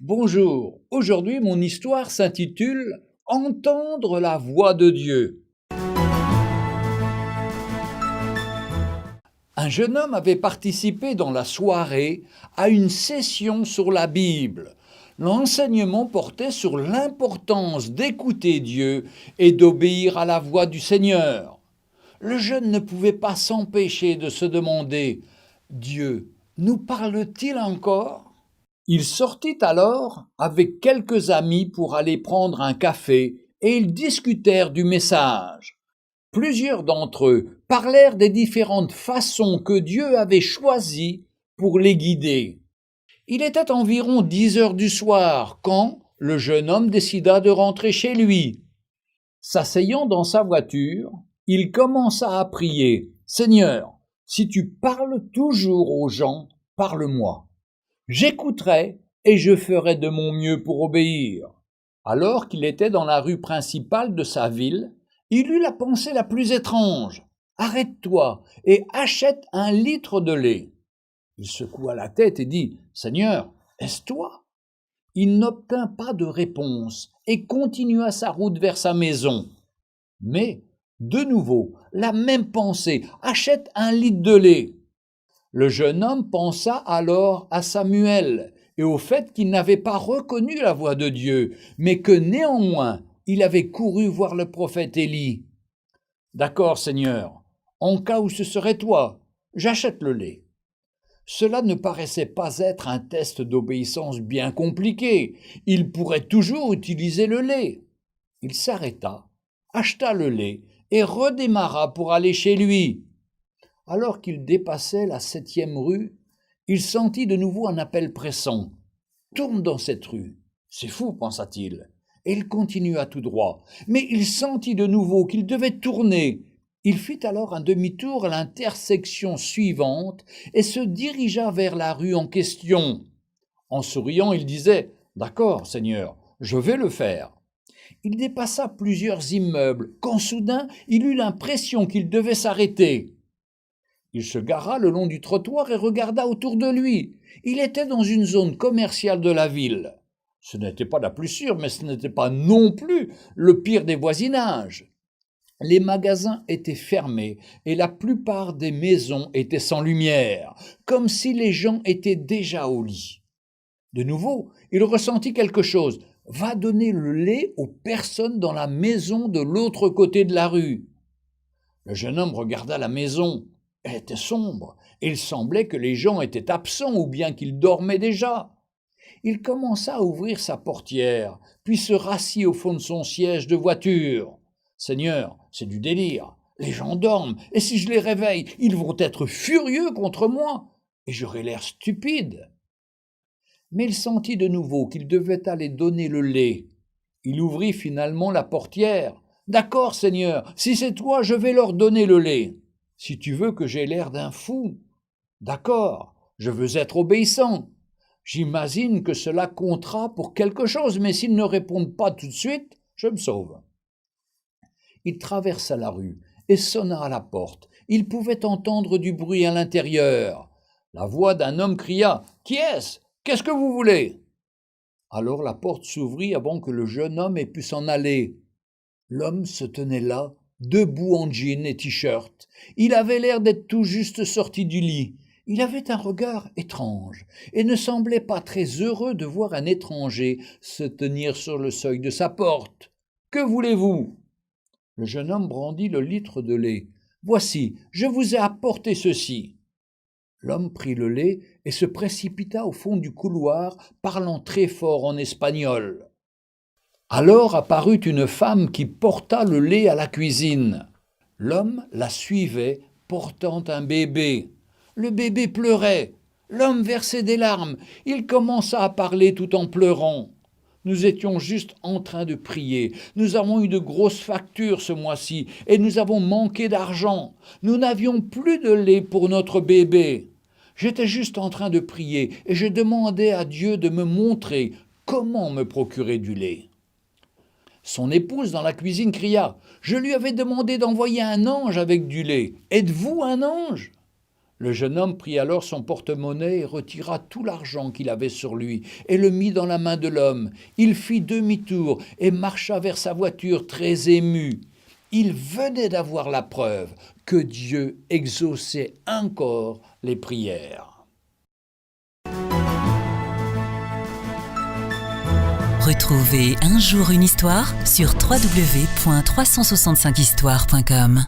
Bonjour, aujourd'hui mon histoire s'intitule Entendre la voix de Dieu. Un jeune homme avait participé dans la soirée à une session sur la Bible. L'enseignement portait sur l'importance d'écouter Dieu et d'obéir à la voix du Seigneur. Le jeune ne pouvait pas s'empêcher de se demander « Dieu nous parle-t-il encore ?» Il sortit alors avec quelques amis pour aller prendre un café et ils discutèrent du message. Plusieurs d'entre eux parlèrent des différentes façons que Dieu avait choisies pour les guider. Il était environ 10 heures du soir quand le jeune homme décida de rentrer chez lui. S'asseyant dans sa voiture, il commença à prier « Seigneur, si tu parles toujours aux gens, parle-moi. J'écouterai et je ferai de mon mieux pour obéir. » Alors qu'il était dans la rue principale de sa ville, il eut la pensée la plus étrange. « Arrête-toi et achète 1 litre de lait. » Il secoua la tête et dit « Seigneur, est-ce toi ?» Il n'obtint pas de réponse et continua sa route vers sa maison. Mais, de nouveau, la même pensée « Achète 1 litre de lait. » Le jeune homme pensa alors à Samuel et au fait qu'il n'avait pas reconnu la voix de Dieu, mais que néanmoins il avait couru voir le prophète Élie. « D'accord, Seigneur, en cas où ce serait toi, j'achète le lait. » Cela ne paraissait pas être un test d'obéissance bien compliqué. Il pourrait toujours utiliser le lait. Il s'arrêta, acheta le lait et redémarra pour aller chez lui. Alors qu'il dépassait la 7e rue, il sentit de nouveau un appel pressant. « Tourne dans cette rue. » « C'est fou, pensa-t-il. » Et il continua tout droit. Mais il sentit de nouveau qu'il devait tourner. Il fit alors un demi-tour à l'intersection suivante et se dirigea vers la rue en question. En souriant, il disait « D'accord, Seigneur, je vais le faire. » Il dépassa plusieurs immeubles quand soudain il eut l'impression qu'il devait s'arrêter. Il se gara le long du trottoir et regarda autour de lui. Il était dans une zone commerciale de la ville. Ce n'était pas la plus sûre, mais ce n'était pas non plus le pire des voisinages. Les magasins étaient fermés et la plupart des maisons étaient sans lumière, comme si les gens étaient déjà au lit. De nouveau, il ressentit quelque chose. « Va donner le lait aux personnes dans la maison de l'autre côté de la rue. » Le jeune homme regarda la maison. Elle était sombre, et il semblait que les gens étaient absents ou bien qu'ils dormaient déjà. Il commença à ouvrir sa portière, puis se rassit au fond de son siège de voiture. « Seigneur, c'est du délire. Les gens dorment, et si je les réveille, ils vont être furieux contre moi, et j'aurai l'air stupide. » Mais il sentit de nouveau qu'il devait aller donner le lait. Il ouvrit finalement la portière. « D'accord, Seigneur, si c'est toi, je vais leur donner le lait. Si tu veux que j'aie l'air d'un fou. D'accord, je veux être obéissant. J'imagine que cela comptera pour quelque chose, mais s'ils ne répondent pas tout de suite, je me sauve. » Il traversa la rue et sonna à la porte. Il pouvait entendre du bruit à l'intérieur. La voix d'un homme cria « Qui est-ce ? Qu'est-ce que vous voulez ?» Alors la porte s'ouvrit avant que le jeune homme ait pu s'en aller. L'homme se tenait là, debout en jean et t-shirt. Il avait l'air d'être tout juste sorti du lit. Il avait un regard étrange et ne semblait pas très heureux de voir un étranger se tenir sur le seuil de sa porte. « Que voulez-vous » Le jeune homme brandit le litre de lait. « Voici, je vous ai apporté ceci. » L'homme prit le lait et se précipita au fond du couloir, parlant très fort en espagnol. Alors apparut une femme qui porta le lait à la cuisine. L'homme la suivait, portant un bébé. Le bébé pleurait. L'homme versait des larmes. Il commença à parler tout en pleurant. Nous étions juste en train de prier. Nous avons eu de grosses factures ce mois-ci et nous avons manqué d'argent. Nous n'avions plus de lait pour notre bébé. J'étais juste en train de prier et je demandais à Dieu de me montrer comment me procurer du lait. Son épouse dans la cuisine cria « Je lui avais demandé d'envoyer un ange avec du lait. Êtes-vous un ange ?» Le jeune homme prit alors son porte-monnaie et retira tout l'argent qu'il avait sur lui et le mit dans la main de l'homme. Il fit demi-tour et marcha vers sa voiture très ému. Il venait d'avoir la preuve que Dieu exauçait encore les prières. Retrouvez Un jour une histoire sur www.365histoire.com.